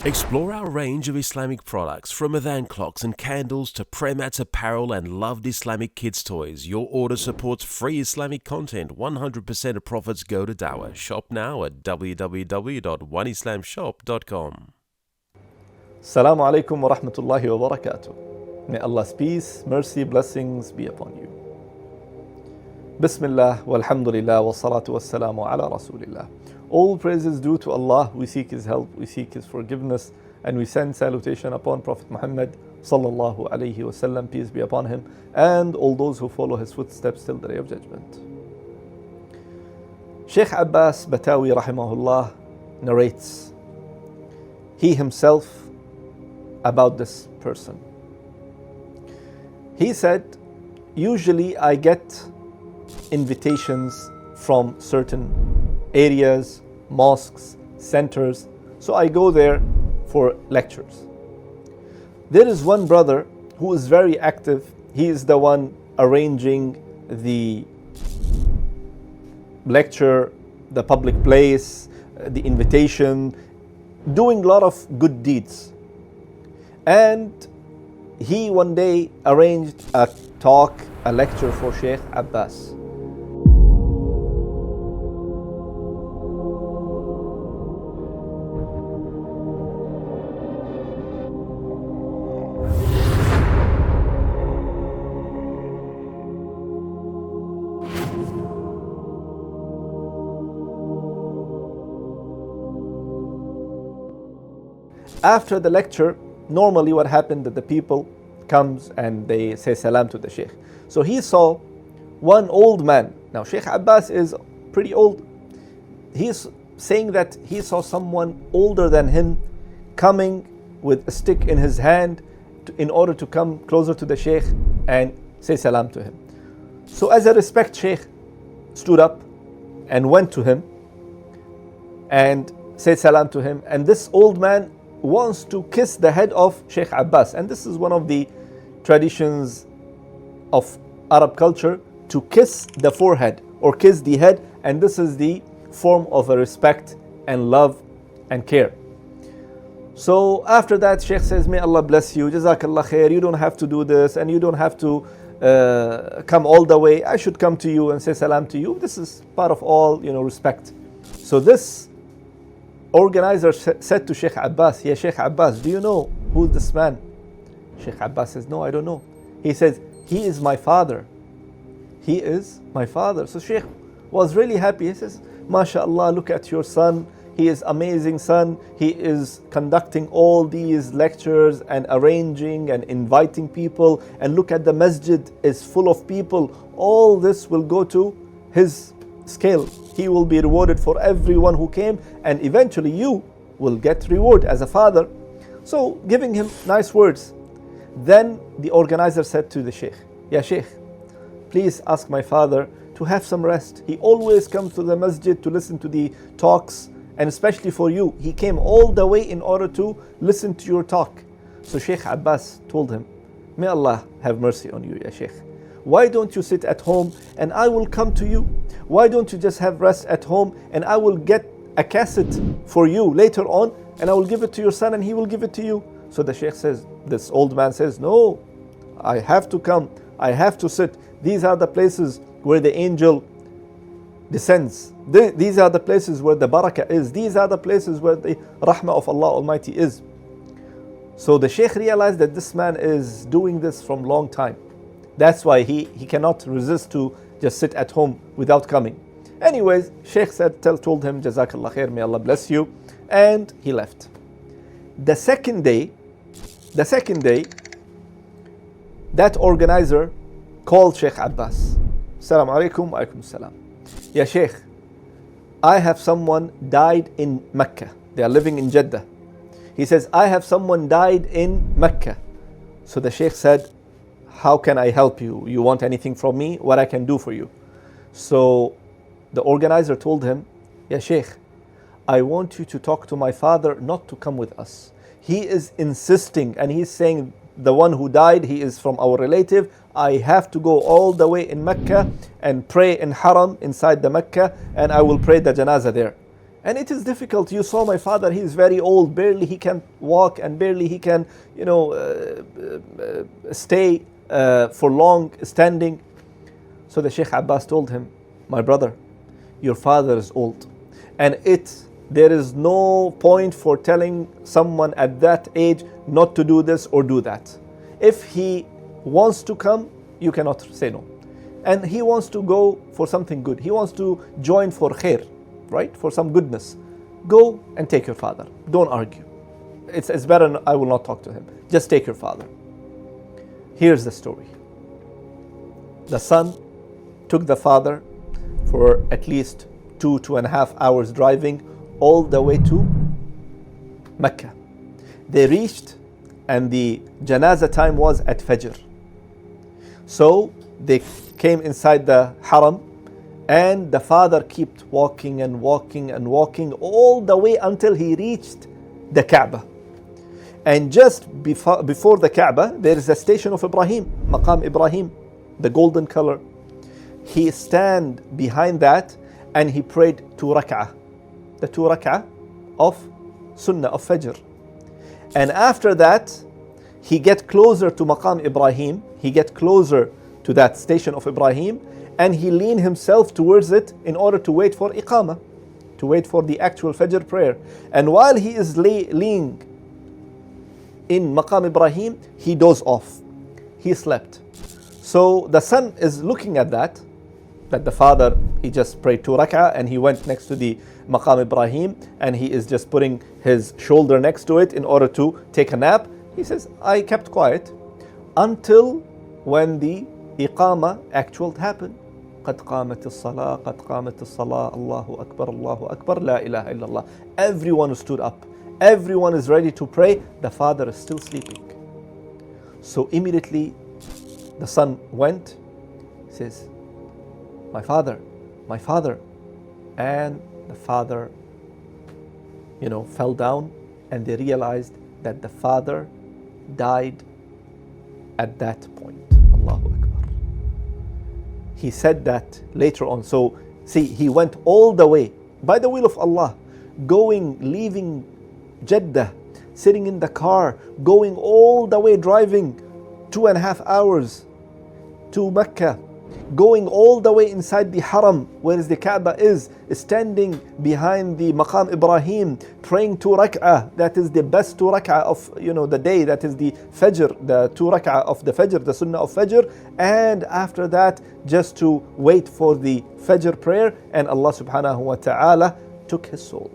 Explore our range of Islamic products from Adhan clocks and candles to prayer mats, apparel and loved Islamic kids toys. Your order supports free Islamic content. 100% of profits go to Dawah. Shop now at www.oneislamshop.com. Assalamu alaikum wa rahmatullahi wa barakatuh. May Allah's peace, mercy, blessings be upon you. Bismillah, walhamdulillah, wa salatu wa salamu ala rasulillah. All praises due to Allah. We seek His help, we seek His forgiveness, and we send salutation upon Prophet Muhammad sallallahu alayhi wa sallam, peace be upon him, and all those who follow his footsteps till the day of judgment. Sheikh Abbas Batawi rahimahullah narrates he himself about this person. He said, usually I get invitations from certain areas, mosques, centers, so I go there for lectures. There is one brother who is very active. He is the one arranging the lecture, the public place, the invitation, doing a lot of good deeds. And he one day arranged a talk, a lecture for Sheikh Abbas. After the lecture, normally what happened that the people comes and they say salam to the Sheikh. So he saw one old man. Now Sheikh Abbas is pretty old. He's saying that he saw someone older than him coming with a stick in his hand in order to come closer to the Sheikh and say salam to him. So as a respect, Sheikh stood up and went to him and said salam to him. And this old man wants to kiss the head of Sheikh Abbas, and this is one of the traditions of Arab culture, to kiss the forehead or kiss the head, and this is the form of a respect and love and care. So after that, Sheikh says, may Allah bless you, Jazakallah khair, you don't have to do this and you don't have to come all the way. I should come to you and say salam to you. This is part of all, respect. So this organizer said to Sheikh Abbas, yeah, Sheikh Abbas, do you know who's this man? Sheikh Abbas says, no, I don't know. He says, he is my father. He is my father. So Sheikh was really happy. He says, MashaAllah, look at your son. He is amazing son. He is conducting all these lectures and arranging and inviting people. And look at the masjid is full of people. All this will go to his scale. He will be rewarded for everyone who came, and eventually you will get reward as a father. So giving him nice words. Then the organizer said to the Sheikh, yeah, Sheikh, please ask my father to have some rest. He always comes to the masjid to listen to the talks, and especially for you. He came all the way in order to listen to your talk. So Sheikh Abbas told him, may Allah have mercy on you, ya Sheikh. Why don't you sit at home and I will come to you? Why don't you just have rest at home and I will get a cassette for you later on and I will give it to your son and he will give it to you? So the Sheikh says, this old man says, no, I have to come. I have to sit. These are the places where the angel descends. These are the places where the barakah is. These are the places where the rahmah of Allah Almighty is. So the Sheikh realized that this man is doing this from long time. That's why he cannot resist to just sit at home without coming. Anyways, Sheikh told him, Jazakallah khair, may Allah bless you. And he left. The second day, that organizer called Sheikh Abbas. Assalamu alaikum wa alaikum salam. Ya Sheikh, I have someone died in Mecca. They are living in Jeddah. He says, I have someone died in Mecca. So the Sheikh said, how can I help you? You want anything from me? What I can do for you? So the organizer told him, Ya Sheikh, I want you to talk to my father not to come with us. He is insisting and he's saying the one who died, he is from our relative. I have to go all the way in Mecca and pray in Haram inside the Mecca, and I will pray the janazah there. And it is difficult. You saw my father, he is very old, barely he can walk and barely he can, stay for long standing. So the Sheikh Abbas told him, my brother, your father is old. And there is no point for telling someone at that age not to do this or do that. If he wants to come, you cannot say no. And he wants to go for something good. He wants to join for khair, right? For some goodness. Go and take your father. Don't argue. It's better I will not talk to him. Just take your father. Here's the story. The son took the father for at least 2.5 hours driving all the way to Mecca. They reached and the janazah time was at Fajr. So they came inside the haram and the father kept walking and walking and walking all the way until he reached the Kaaba. And just before the Kaaba, there is a station of Ibrahim, Maqam Ibrahim, the golden color. He stand behind that and he prayed 2 rak'ah, the 2 rak'ah of Sunnah of Fajr. And after that, he get closer to Maqam Ibrahim, he get closer to that station of Ibrahim, and he lean himself towards it in order to wait for Iqamah, to wait for the actual Fajr prayer. And while he is leaning in Maqam Ibrahim, he dozed off. He slept. So the son is looking at that the father, he just prayed 2 rak'ah and he went next to the Maqam Ibrahim and he is just putting his shoulder next to it in order to take a nap. He says, I kept quiet until when the Iqamah actual happened. قد قامت الصلاة قد قامت الصلاة الله أكبر الله أكبر لا إله إلا الله. Everyone stood up. Everyone is ready to pray. The father is still sleeping. So immediately the son went, says, my father, my father. And the father, fell down and they realized that the father died at that point. Allahu Akbar. He said that later on. So see, he went all the way by the will of Allah, leaving Jeddah, sitting in the car, going all the way, driving 2.5 hours to Mecca, going all the way inside the Haram, where the Kaaba is, standing behind the Maqam Ibrahim, praying 2 rak'ah. That is the best 2 rak'ah of the day. That is the Fajr, the 2 rak'ah of the Fajr, the Sunnah of Fajr. And after that, just to wait for the Fajr prayer, and Allah subhanahu wa ta'ala took his soul.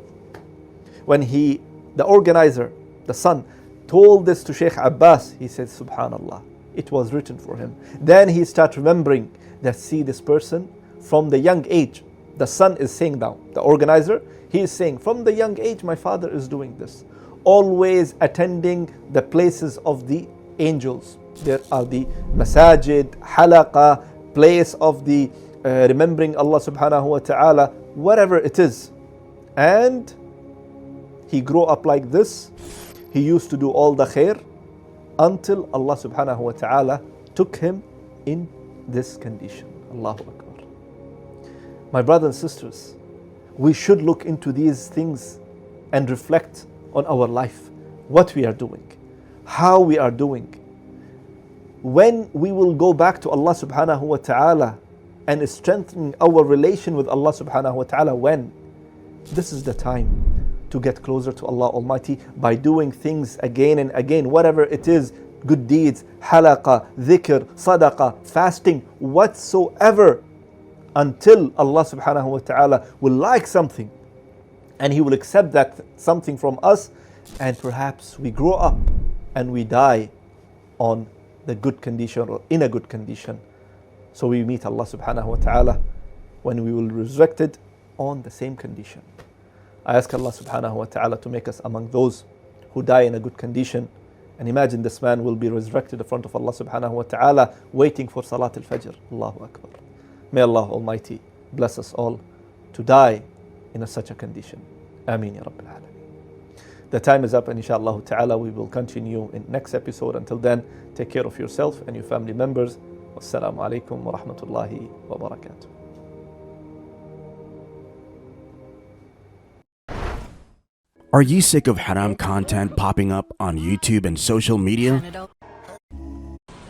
When the organizer, the son, told this to Sheikh Abbas, he said, Subhanallah, it was written for him. Then he started remembering that, see, this person from the young age, the son is saying now, the organizer, he is saying, from the young age, my father is doing this. Always attending the places of the angels. There are the masajid, halaqa, place of the remembering Allah subhanahu wa ta'ala, whatever it is. And he grew up like this. He used to do all the khair until Allah subhanahu wa ta'ala took him in this condition. Allahu Akbar. My brothers and sisters, we should look into these things and reflect on our life, what we are doing, how we are doing. When we will go back to Allah subhanahu wa ta'ala and strengthen our relation with Allah subhanahu wa ta'ala, when? This is the time to get closer to Allah Almighty by doing things again and again, whatever it is, good deeds, halaqa, dhikr, sadaqah, fasting, whatsoever, until Allah subhanahu wa ta'ala will like something and He will accept that something from us, and perhaps we grow up and we die on the good condition or in a good condition. So we meet Allah subhanahu wa ta'ala when we will be resurrected on the same condition. I ask Allah subhanahu wa ta'ala to make us among those who die in a good condition. And imagine this man will be resurrected in front of Allah subhanahu wa ta'ala waiting for Salat al-Fajr. Allahu Akbar. May Allah Almighty bless us all to die in such a condition. Ameen ya Rabbil Alameen. The time is up, and inshallah ta'ala we will continue in next episode. Until then, take care of yourself and your family members. Wassalamu alaikum wa rahmatullahi wa barakatuh. Are you sick of haram content popping up on YouTube and social media?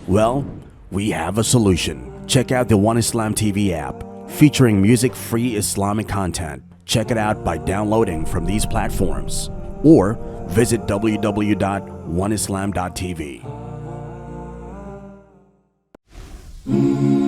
Well, we have a solution. Check out the OneIslam TV app featuring music-free Islamic content. Check it out by downloading from these platforms or visit www.oneislam.tv.